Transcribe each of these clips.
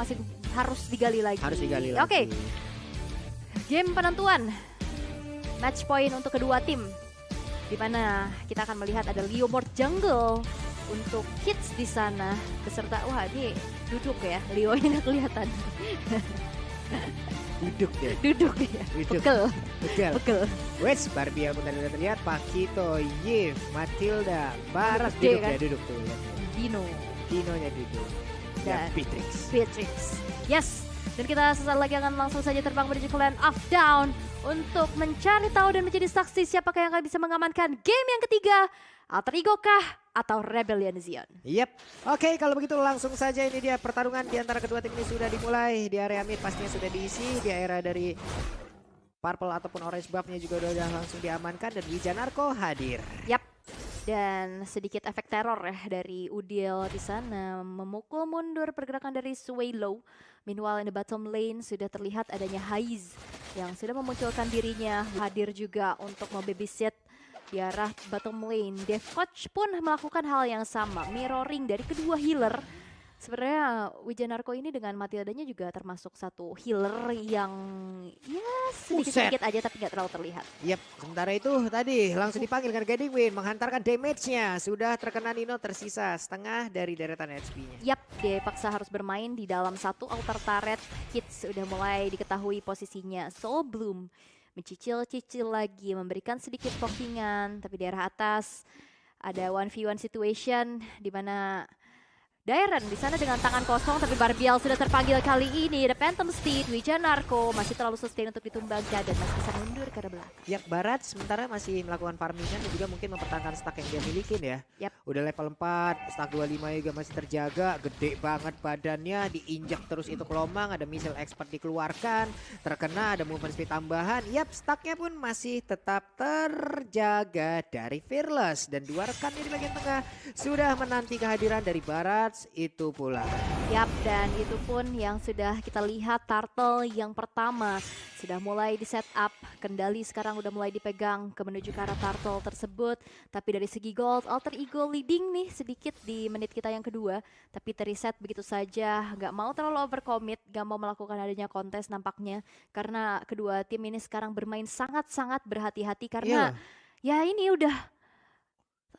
masih harus digali lagi. Harus digali lagi. Oke. Game penentuan. Match point untuk kedua tim. Di mana kita akan melihat ada Leomord Jungle untuk Kids di sana beserta ini duduk ya, Leo-nya nggak kelihatan. Duduk deh. Duduk ya. Duduk. Pegel. Wes, Barbie pun tadi udah terlihat, Pakito, Yves, Matilda, Baras Gede, duduk kan? ya, duduk tuh. Dino. Dinonya duduk. Dan Beatrix. Yes. Dan kita sesaat lagi akan langsung saja terbang menuju ke Land of Down untuk mencari tahu dan menjadi saksi siapakah yang akan bisa mengamankan game yang ketiga. Alter Ego kah atau Rebellion Zion? Yep. Oke, kalau begitu langsung saja ini dia pertarungan di antara kedua tim ini sudah dimulai. Di area mid pastinya sudah diisi. Di area dari purple ataupun orange buff-nya juga udah langsung diamankan. Dan Wijanarko hadir. Yap. Dan sedikit efek teror ya dari Udil di sana memukul mundur pergerakan dari Swaylow. Meanwhile in the bottom lane sudah terlihat adanya Haiz yang sudah memunculkan dirinya hadir juga untuk membabysit di arah bottom lane. Dev Coach pun melakukan hal yang sama, mirroring dari kedua healer. Sebenarnya Wijanarko ini dengan Matildanya juga termasuk satu healer yang ya sedikit-sedikit aja tapi nggak terlalu terlihat. Yep, sementara itu tadi langsung dipanggil dengan Guiding Wind menghantarkan damage-nya. Sudah terkena Nino, tersisa setengah dari deretan HP-nya. Yap, dia paksa harus bermain di dalam satu altar turret. Kids udah mulai diketahui posisinya. Soul Bloom mencicil-cicil lagi, memberikan sedikit pokingan. Tapi di arah atas ada 1v1 situation di mana Dairen di sana dengan tangan kosong, tapi Barbiel sudah terpanggil kali ini. The Phantom Steed, Wijanarko masih terlalu sustain untuk ditumbangkan dan masih bisa mundur ke arah belakang. Yak Barat sementara masih melakukan farmingan dan juga mungkin mempertahankan stack yang dia milikin ya. Yap. Udah level 4, stack 25 juga masih terjaga, gede banget badannya, diinjak terus itu kelomang, ada missile expert dikeluarkan, terkena, ada movement speed tambahan. Yap, stacknya pun masih tetap terjaga dari Fearless. Dan dua rekannya di bagian tengah sudah menanti kehadiran dari Barat itu pula. Yap, dan itu pun yang sudah kita lihat Turtle yang pertama sudah mulai di setup. Kendali sekarang udah mulai dipegang ke menuju ke arah Turtle tersebut. Tapi dari segi gold, Alter Ego leading nih sedikit di menit kita yang kedua. Tapi terreset begitu saja, nggak mau terlalu overcommit, nggak mau melakukan adanya kontes nampaknya. Karena kedua tim ini sekarang bermain sangat-sangat berhati-hati karena ya ini udah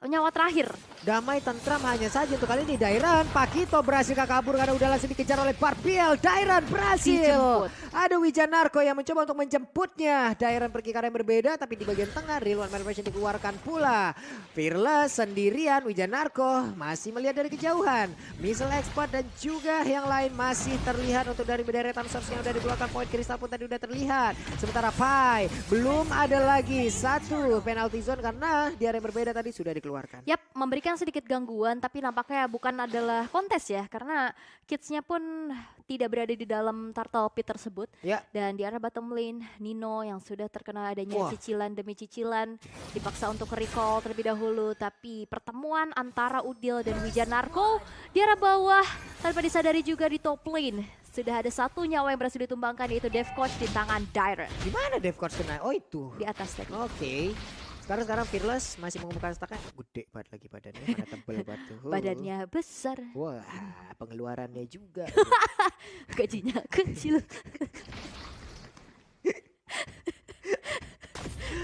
nyawa terakhir. Damai tentram hanya saja untuk kali ini. Dairen, Pakito berhasil kabur karena udah langsung dikejar oleh Barbiel. Dairen berhasil. Dijemput. Ada Wijanarko yang mencoba untuk menjemputnya. Dairen pergi ke arah yang berbeda, tapi di bagian tengah Real One Manipulation dikeluarkan pula. Fearless sendirian, Wijanarko masih melihat dari kejauhan. Missile Expert dan juga yang lain masih terlihat untuk dari deretan source yang udah di belakang. Poin kristal pun tadi udah terlihat. Sementara Pai belum ada lagi satu penalty zone karena di area yang berbeda tadi sudah dikeluarkan. Yap, memberikan sedikit gangguan tapi nampaknya bukan adalah kontes ya karena kidsnya pun tidak berada di dalam turtle pit tersebut. Ya. Dan di arah bottom lane, Nino yang sudah terkena adanya cicilan demi cicilan dipaksa untuk recall terlebih dahulu. Tapi pertemuan antara Udil dan Wijanarko di arah bawah tanpa disadari juga di top lane. Sudah ada satu nyawa yang berhasil ditumbangkan yaitu Dev Coach di tangan Dairen. Di mana Dev Coach kena? Oh itu. Di atas tadi. Oke. Sekarang Fearless masih mengumpulkan stacknya. Gede banget lagi badannya, mana tebel banget tuh. Badannya besar. Wah, pengeluarannya juga. Gajinya kecil.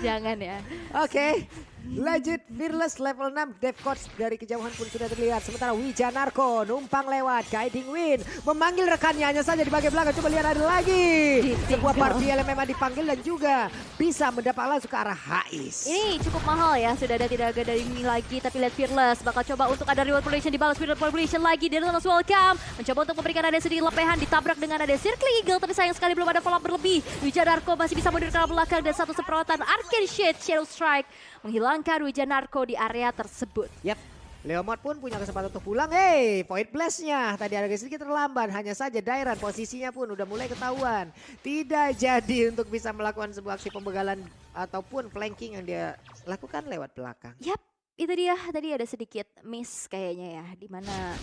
Jangan ya. Oke, lanjut Fearless level 6. Dev Coach dari kejauhan pun sudah terlihat. Sementara Wijanarko numpang lewat. Guiding Wind memanggil rekannya hanya saja di bagian belakang. Coba lihat ada lagi. Sebuah Barbiel yang memang dipanggil dan juga bisa mendapat langsung ke arah Haiz. Ini cukup mahal ya. Sudah ada tidak ada dari ini lagi. Tapi lihat Fearless bakal coba untuk ada reward population dibalas reward population lagi. Dia langsung welcome. Mencoba untuk memberikan ada sedikit lepehan. Ditabrak dengan ada Circle Eagle. Tapi sayang sekali belum ada follow up berlebih. Wijanarko masih bisa mundur ke arah belakang. Dan satu semprotan Arcane Shade Shadow Strike menghilangkan Wijanarko di area tersebot. Yap, Leomord pun punya kesempatan untuk pulang. Point blast-nya tadi agak sedikit terlambat. Hanya saja Dairen posisinya pun udah mulai ketahuan. Tidak jadi untuk bisa melakukan sebuah aksi pembegalan ataupun flanking yang dia lakukan lewat belakang. Yap, itu dia. Tadi ada sedikit miss kayaknya ya. Dimana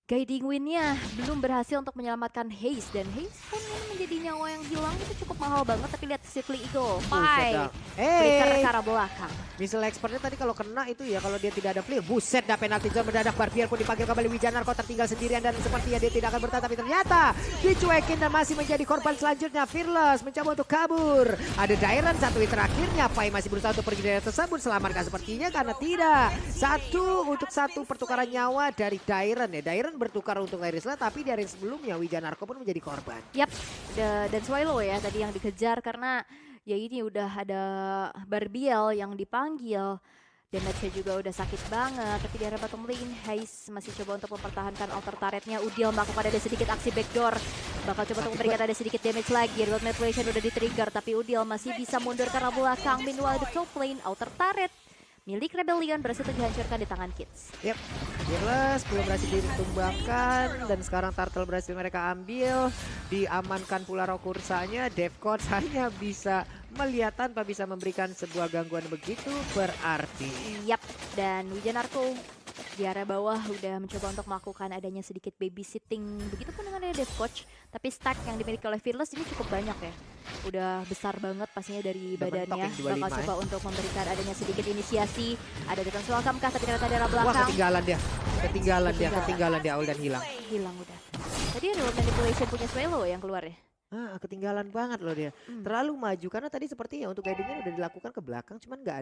Guiding Wind-nya belum berhasil untuk menyelamatkan Haze, dan Haze pun ini menjadi nyawa yang hilang itu cukup mahal banget. Tapi lihat Sickly Eagle, Pai, flicker ke arah belakang. Missile expertnya tadi kalau kena itu ya, kalau dia tidak ada clear, buset dah penalti zone mendadak. Barbier pun dipanggil kembali, Wijanarko tertinggal sendirian dan sepertinya dia tidak akan bertahan, tapi ternyata dicuekin dan masih menjadi korban selanjutnya. Fearless mencoba untuk kabur. Ada Dairon satu hit terakhirnya, Pai masih berusaha untuk pergi dari tersebut, selamatkan sepertinya karena tidak. Satu untuk satu pertukaran nyawa dari Dairon ya. Dairon bertukar untuk Irisla, tapi di range sebelumnya Wijanarko pun menjadi korban. Yap, dan Swallow ya tadi yang dikejar karena ya ini udah ada Barbiel yang dipanggil. Damage-nya juga udah sakit banget, tapi di area bottom lane Haze masih coba untuk mempertahankan outer turretnya. Udil melakukan ada sedikit aksi backdoor, bakal coba untuk memberikan ada sedikit damage lagi. Reload manipulation udah di-trigger, tapi Udil masih bisa mundur karena belakang. Meanwhile di top lane, outer turret milik Rebellion berhasil dihancurkan di tangan Kids. Yep, Fearless belum berhasil ditumbangkan dan sekarang Turtle berhasil mereka ambil. Diamankan pula Rokursanya, Devcodes hanya bisa melihat tanpa bisa memberikan sebuah gangguan begitu berarti. Yap, dan Wijanarko di area bawah udah mencoba untuk melakukan adanya sedikit babysitting. Begitupun dengan ada Devcoach, tapi stack yang dimiliki oleh Fearless ini cukup banyak ya. Udah besar banget pastinya dari badannya. Bakal coba untuk memberikan adanya sedikit inisiasi. Ada Defense Welcome kah, tapi ternyata daerah belakang. Wah, ketinggalan dia Aul dan hilang. Hilang udah. Tadi ada manipulation punya Swallow yang keluar ya. Ketinggalan banget loh dia. Terlalu maju karena tadi sepertinya untuk guidingnya udah dilakukan ke belakang, cuman nggak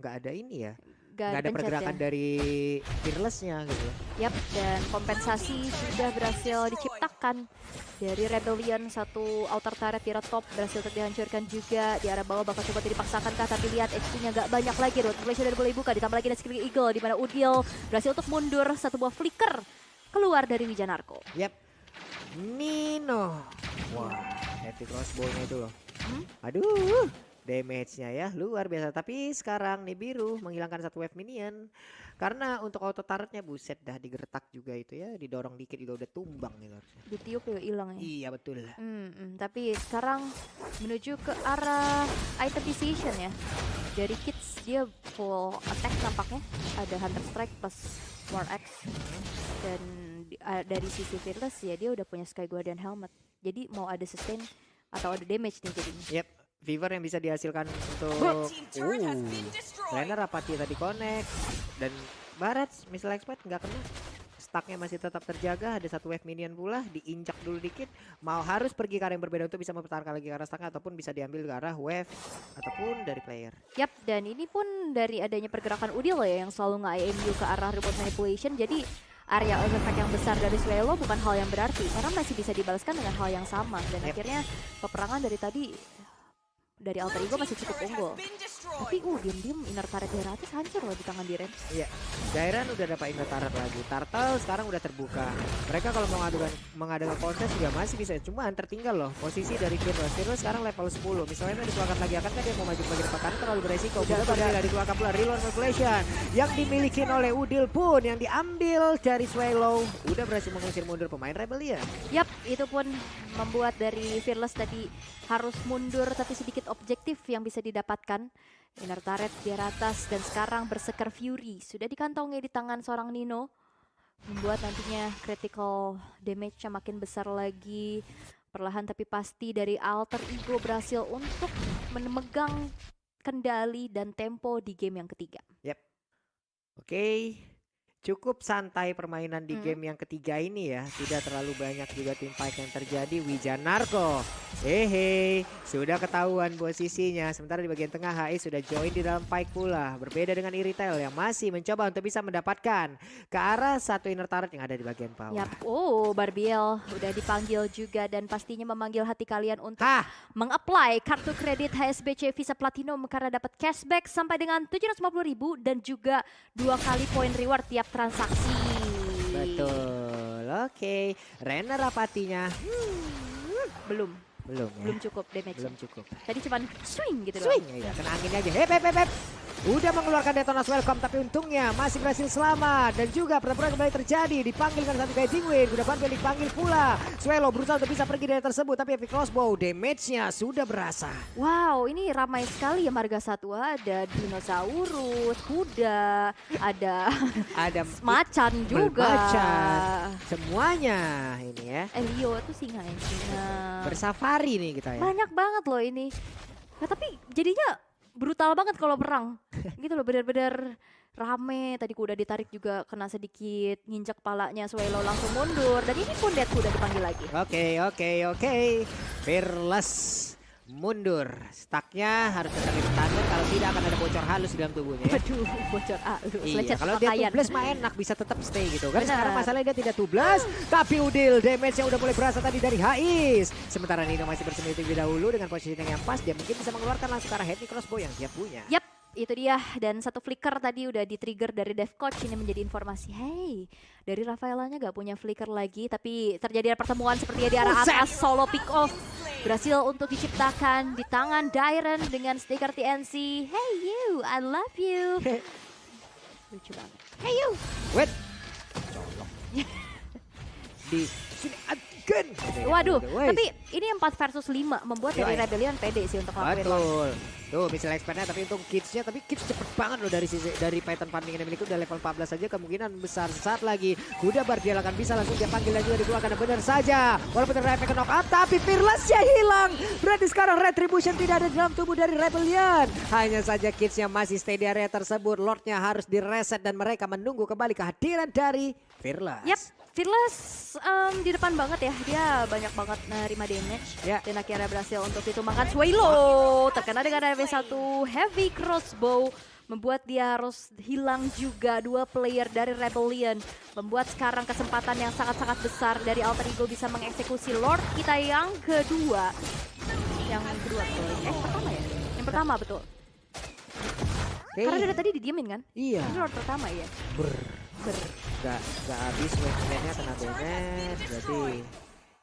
ada ini ya. Nggak ada pergerakan dari Fearless-nya gitu. Yap, dan kompensasi sudah berhasil diciptakan dari Rebellion. Satu outer turret di arah top berhasil dihancurkan juga. Di arah bawah bakal coba dipaksakan kah, tapi lihat HP-nya nggak banyak lagi. Road Relation udah boleh buka, ditambah lagi ada skill Eagle di mana Udil berhasil untuk mundur satu buah flicker keluar dari Wijanarko. Yap, Nino. Wah, heavy crossbow-nya itu loh. Aduh, damage-nya ya luar biasa. Tapi sekarang nih biru menghilangkan satu wave minion. Karena untuk auto turretnya buset dah digertak juga itu ya. Didorong dikit juga udah tumbang nih harusnya. Ditiup ya hilang ya. Iya betul. Tapi sekarang menuju ke arah item decision ya. Dari Kids dia full attack nampaknya. Ada Hunter Strike plus War Axe. Dan dari sisi Fearless ya dia udah punya Sky Guardian Helmet. Jadi mau ada sustain atau ada damage nih jadinya. Yep, Fever yang bisa dihasilkan untuk Trainer Apathy tadi connect. Dan Barat Missile Expert nggak kena. Stacknya masih tetap terjaga, ada satu wave minion pula, diinjak dulu dikit. Mau harus pergi ke arah yang berbeda untuk bisa mempertahankan lagi ke arah stacknya, ataupun bisa diambil ke arah wave ataupun dari player. Yap, dan ini pun dari adanya pergerakan Udil ya yang selalu nge-IMU ke arah remote manipulation. Jadi area effect yang besar dari Swallow bukan hal yang berarti karena masih bisa dibalaskan dengan hal yang sama. Dan akhirnya peperangan dari tadi dari Alter Ego masih cukup unggul. Tapi diam-diam inner turret Deratis hancur loh di tangan Diren. Iya, Dairon udah dapat inner turret lagi. Turtle sekarang udah terbuka. Mereka kalau mau mengadakan kontes juga masih bisa. Cuman tertinggal loh posisi dari Fearless. Fearless sekarang level 10. Misalnya dikeluarkan lagi, akankah dia mau maju bagi depan? Karena terlalu beresiko. Udah dikeluarkan pula Reload Manipulation yang dimiliki oleh Udil pun yang diambil dari Swallow. Udah berhasil mengusir mundur pemain Rebellion. Yap, itu pun membuat dari Fearless tadi harus mundur, tapi sedikit objektif yang bisa didapatkan. Inner turret di atas dan sekarang Berserker Fury sudah dikantongi di tangan seorang Nino. Membuat nantinya critical damage-nya makin besar lagi. Perlahan tapi pasti dari Alter Ego berhasil untuk memegang kendali dan tempo di game yang ketiga. Yep. Oke. Cukup santai permainan di game yang ketiga ini ya. Tidak terlalu banyak juga team fight yang terjadi. Wijanarko sudah ketahuan posisinya. Sementara di bagian tengah HE sudah join di dalam fight pula. Berbeda dengan Iritail yang masih mencoba untuk bisa mendapatkan ke arah satu inner turret yang ada di bagian bawah. Yap, Barbiel udah dipanggil juga dan pastinya memanggil hati kalian untuk meng-apply kartu kredit HSBC Visa Platinum karena dapat cashback sampai dengan 750.000 dan juga 2 kali poin reward tiap transaksi. Betul, oke. Renner apatinya? Belum ya. Belum cukup damage. Belum cukup. Tadi cuman swing gitu swing, ya. Kena angin aja. Hep. Udah mengeluarkan Detonas Welcome tapi untungnya masih berhasil selamat. Dan juga pertempuran kembali terjadi. Dipanggil dengan satu Guiding Wind. Udah Barbel dipanggil pula. Swelo berusaha untuk bisa pergi dari tersebut. Tapi Heavy Crossbow damage-nya sudah berasa. Wow, ini ramai sekali ya marga satwa. Ada dinosaurus, kuda, ada Ada macan juga. macan. Semuanya ini ya. Leo itu singa ya, singa. Bersafari nih kita ya. Banyak banget loh ini. Nah, tapi jadinya brutal banget kalau perang. Gitu loh, benar-benar rame. Tadi kuda ditarik juga kena sedikit, nginjak palanya, Swelo langsung mundur. Dan ini pun Dead kuda dipanggil lagi. Oke. Fearless mundur. Stucknya harus tetap bertahan. Kalau tidak akan ada bocor halus di dalam tubuhnya ya. Waduh, bocor halus. Iya, Lecet kalau dia pakaian. tubeless mah enak bisa tetap stay gitu kan. Benar. Sekarang masalahnya dia tidak tubeless, tapi Udil damage yang udah mulai berasa tadi dari Hais. Sementara Nino masih bersembunyi terlebih dahulu dengan posisi yang pas, dia mungkin bisa mengeluarkan langsung ke arah heavy crossbow yang dia punya. Yap, itu dia. Dan satu flicker tadi udah di-trigger dari Dev Coach. Ini menjadi informasi, hey, dari Rafaelanya gak punya flicker lagi. Tapi terjadi pertemuan sepertinya di arah Buset. atas, solo pick off. Berhasil untuk diciptakan di tangan Dairen dengan stiker TNC. Hey you, I love you. Lucu banget. Hey you. Wait. Colok. Di sini again. Waduh, Wait. tapi ini 4 versus 5 membuat dari Yoi. Rebellion pede sih untuk ngelakuin launch. Betul. Tuh missile expertnya tapi untuk kidsnya, tapi kids cepet banget loh dari Python farming yang dimiliki udah level 14 saja, kemungkinan besar saat lagi kuda Bardial akan bisa langsung dia panggil lagi dari keluarga. Benar saja walaupun ada efek knock out tapi Fearless-nya hilang. Berarti sekarang Retribution tidak ada di dalam tubuh dari Rebellion. Hanya saja kidsnya masih stay di area tersebut. Lordnya harus direset dan mereka menunggu kembali kehadiran dari Fearless. Yap, Fearless di depan banget ya. Dia banyak banget nerima damage. Ya. Dan akhirnya berhasil untuk ditumbangkan Swelo. Terkena dengan RW1 Heavy Crossbow. Membuat dia harus hilang juga 2 player dari Rebellion. Membuat sekarang kesempatan yang sangat-sangat besar dari Alter Ego bisa mengeksekusi Lord kita yang kedua. Yang kedua betul. Pertama ya? Yang pertama betul. Oke. Karena dari tadi didiemin kan? Iya. Ini Lord pertama ya? Gak habis wingmannya kena damage, berarti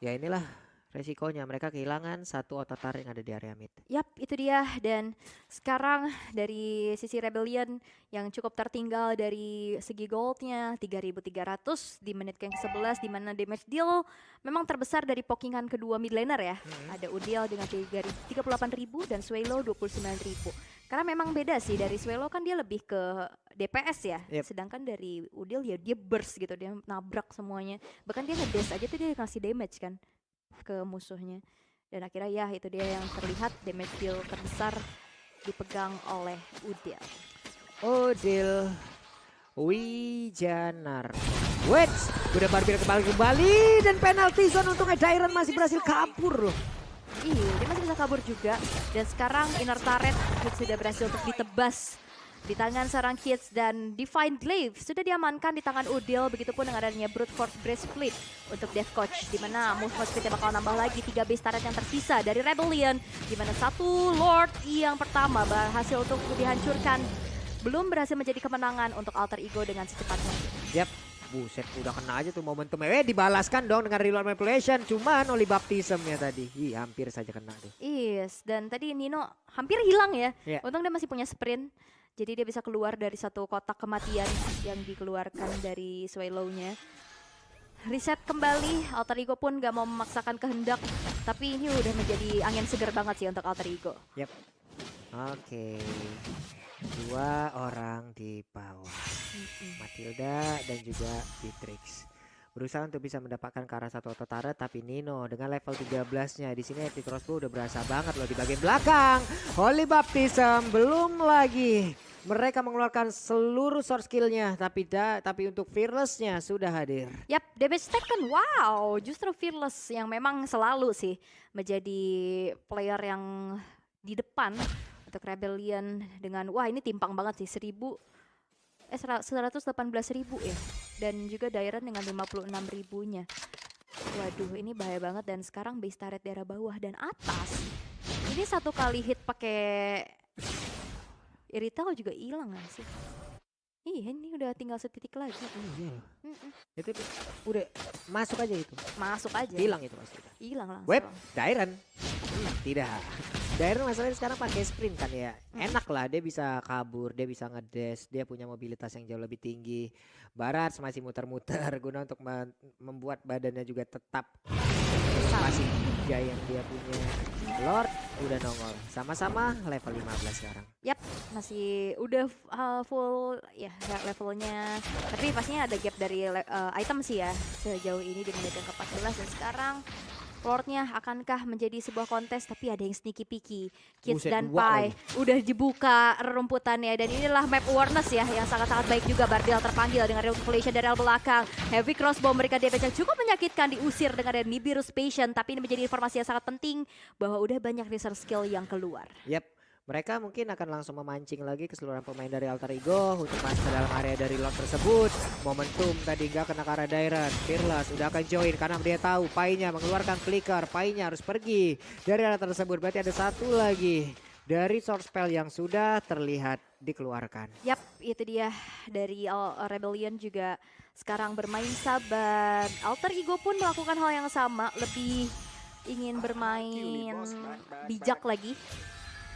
ya inilah resikonya, mereka kehilangan satu ototar yang ada di area mid. Yap, itu dia. Dan sekarang dari sisi Rebellion yang cukup tertinggal dari segi goldnya 3.300 di menit ke-11, di mana damage deal memang terbesar dari pokingan kedua mid laner ya. Ada Udil dengan 38.000 dan Swelo 29.000. Karena memang beda sih, dari Swelo kan dia lebih ke DPS ya. Yep. Sedangkan dari Udil ya dia burst gitu, dia nabrak semuanya. Bahkan dia nge-dash aja tuh dia ngasih damage kan ke musuhnya. Dan akhirnya ya itu dia yang terlihat damage deal terbesar dipegang oleh Udil. Udil Wijanar. Wait, udah Barbir kembali dan penalty zone untuk Dairen masih berhasil kabur loh. Iya, dia masih bisa kabur juga. Dan sekarang inner turret sudah berhasil untuk ditebas di tangan seorang Kids, dan Divine Glaive sudah diamankan di tangan Udil. Begitupun dengan adanya Brute Force Breastplate untuk Death Coach, di mana movement speednya bakal nambah lagi 3 base turret yang tersisa dari Rebellion, di mana satu Lord yang pertama berhasil untuk dihancurkan. Belum berhasil menjadi kemenangan untuk Alter Ego dengan secepatnya. Yap, buset udah kena aja tuh momentumnya. Dibalaskan dong dengan reload manipulation, cuman oleh baptismnya tadi. Ih, hampir saja kena tuh. Yes, dan tadi Nino hampir hilang ya. Iya. Untung dia masih punya sprint. Jadi dia bisa keluar dari satu kotak kematian yang dikeluarkan dari Swallow-nya. Reset kembali, Alter Ego pun gak mau memaksakan kehendak. Tapi ini udah menjadi angin segar banget sih untuk Alter Ego. Yap. Oke. 2 orang di bawah. Matilda dan juga Beatrix. Berusaha untuk bisa mendapatkan ke arah satu ototurret, tapi Nino dengan level 13-nya di sini Heavy Crossbow udah berasa banget loh di bagian belakang. Holy Baptism belum lagi. Mereka mengeluarkan seluruh source skill-nya, tapi untuk Fearless-nya sudah hadir. Yap, damage taken. Wow, justru Fearless yang memang selalu sih menjadi player yang di depan untuk Rebellion dengan wah ini timpang banget sih 118.000 ya. Dan juga Dairen dengan 56.000-nya. Waduh, ini bahaya banget. Dan sekarang base turret daerah bawah dan atas. Ini satu kali hit pakai Irithel juga hilang gak sih? Iya, ini udah tinggal setitik lagi. Iya. Itu udah masuk aja itu. Masuk aja. Hilang itu pasti. Hilang langsung. Web, Dairen. Tidak. Dairon masalahnya sekarang pakai sprint kan ya. Enak lah, dia bisa kabur, dia bisa ngedash, dia punya mobilitas yang jauh lebih tinggi. Barat masih muter-muter guna untuk membuat badannya juga tetap masih 3 yang dia punya. Lord udah nongol, sama-sama level 15 sekarang. Yap, masih udah full ya levelnya. Tapi pastinya ada gap dari item sih ya sejauh ini di menit yang ke-14 dan sekarang Lordnya akankah menjadi sebuah kontes, tapi ada yang sneaky picky. Kids Buset, dan dua Pai lagi. udah dibuka rerumputannya dan inilah map awareness ya yang sangat-sangat baik juga. Bardil terpanggil dengan revelation dari belakang. Heavy crossbow memberikan damage yang cukup menyakitkan, diusir dengan ada Nibiru's Patient, tapi ini menjadi informasi yang sangat penting bahwa udah banyak research skill yang keluar. Yap, mereka mungkin akan langsung memancing lagi keseluruhan pemain dari Alter Ego untuk masuk ke dalam area dari Lord tersebut. Momentum tadi nggak kena ke arah Dairon. Fearless udah akan join karena dia tahu Painya mengeluarkan flicker. Painya harus pergi dari area tersebut. Berarti ada satu lagi dari source spell yang sudah terlihat dikeluarkan. Yap, itu dia dari Rebellion juga sekarang bermain sabar. Alter Ego pun melakukan hal yang sama, lebih ingin bermain bijak lagi.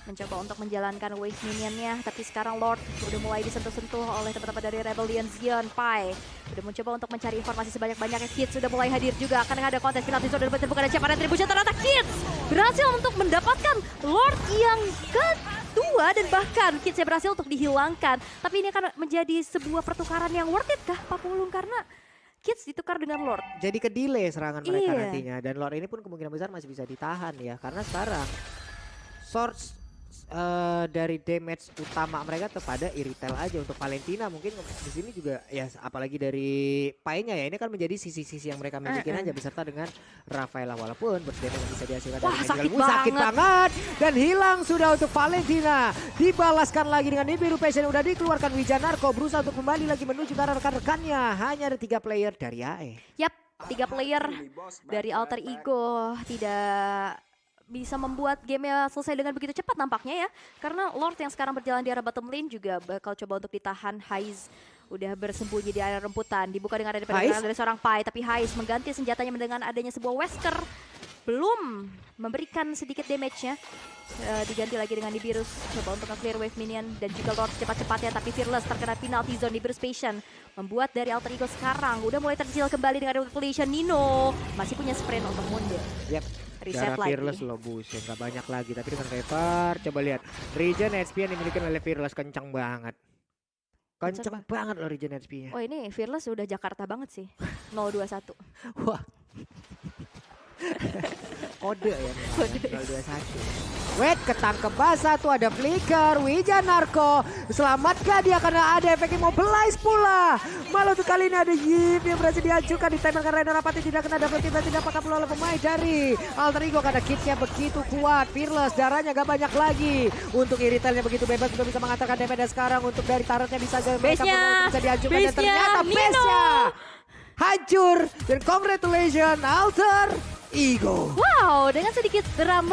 Mencoba untuk menjalankan wave minionnya, tapi sekarang Lord udah mulai disentuh-sentuh oleh teman-teman dari Rebellion. Zion, Pai udah mencoba untuk mencari informasi sebanyak-banyaknya. Kids sudah mulai hadir juga, akan ada kontes penalti sudah terbuka dan siapa retribution. Ternyata Kids berhasil untuk mendapatkan Lord yang kedua dan bahkan Kidsnya berhasil untuk dihilangkan. Tapi ini akan menjadi sebuah pertukaran yang worth it kah Pak Pulung, karena Kids ditukar dengan Lord. Jadi ke delay serangan mereka Iya. nantinya. Dan Lord ini pun kemungkinan besar masih bisa ditahan ya. Karena sekarang source dari damage utama mereka kepada Iritel aja. Untuk Valentina mungkin di sini juga ya, apalagi dari Painya ya, ini kan menjadi sisi-sisi yang mereka milikin aja beserta dengan Rafaela, walaupun berdamage yang bisa dihasilkan Wah, dari sakit Magical Move, sakit banget. banget dan hilang sudah untuk Valentina. Dibalaskan lagi dengan Nibiru Passion, udah dikeluarkan. Wijanarko berusaha untuk kembali lagi menuju ke arah rekan-rekannya. Hanya ada 3 player dari AE. Yap, 3 player dari Alter Ego tidak bisa membuat gamenya selesai dengan begitu cepat nampaknya ya. Karena Lord yang sekarang berjalan di arah bottom lane juga bakal coba untuk ditahan. Haiz udah bersembunyi di area remputan. Dibuka dengan ada Haiz? dari seorang Pai, tapi Haiz mengganti senjatanya dengan adanya sebuah Wesker. Belum memberikan sedikit damage-nya. Diganti lagi dengan Nibiru's, coba untuk nge-clear wave minion dan juga Lord cepat-cepatnya, tapi Fearless terkena penalty zone. Nibiru's Patient membuat dari Alter Ego sekarang udah mulai terkecil kembali dengan revelation. Nino masih punya sprint untuk mundur. Yap. Reset Darah lagi. Fearless loh buset, nggak banyak lagi. Tapi dengan Reaper, coba lihat. Regen HP yang dimiliki oleh Fearless kencang banget. Kencang banget loh regen HP-nya. Oh ini Fearless udah Jakarta banget sih. 021. Wah. Kode ya. Kode. 021. Wait, ketangkep basah tuh, ada flicker. Wijanarko selamatkan dia karena ada efek immobilize pula. Malah tuh kali ini ada Yip yang berhasil dihancurkan, ditembakkan Rainer Rapati, tidak kena double tiba, tidak apakah perlu oleh pemain dari Alter Ego karena kitnya begitu kuat. Fearless darahnya gak banyak lagi. Untuk Iritelnya begitu bebas untuk bisa mengantarkan DPD sekarang. Untuk dari turretnya bisa Base-nya, bisa dihancurkan dan base-nya, ternyata Nino. base-nya hancur. Dan congratulations Alter Ego. Wow, dengan sedikit drama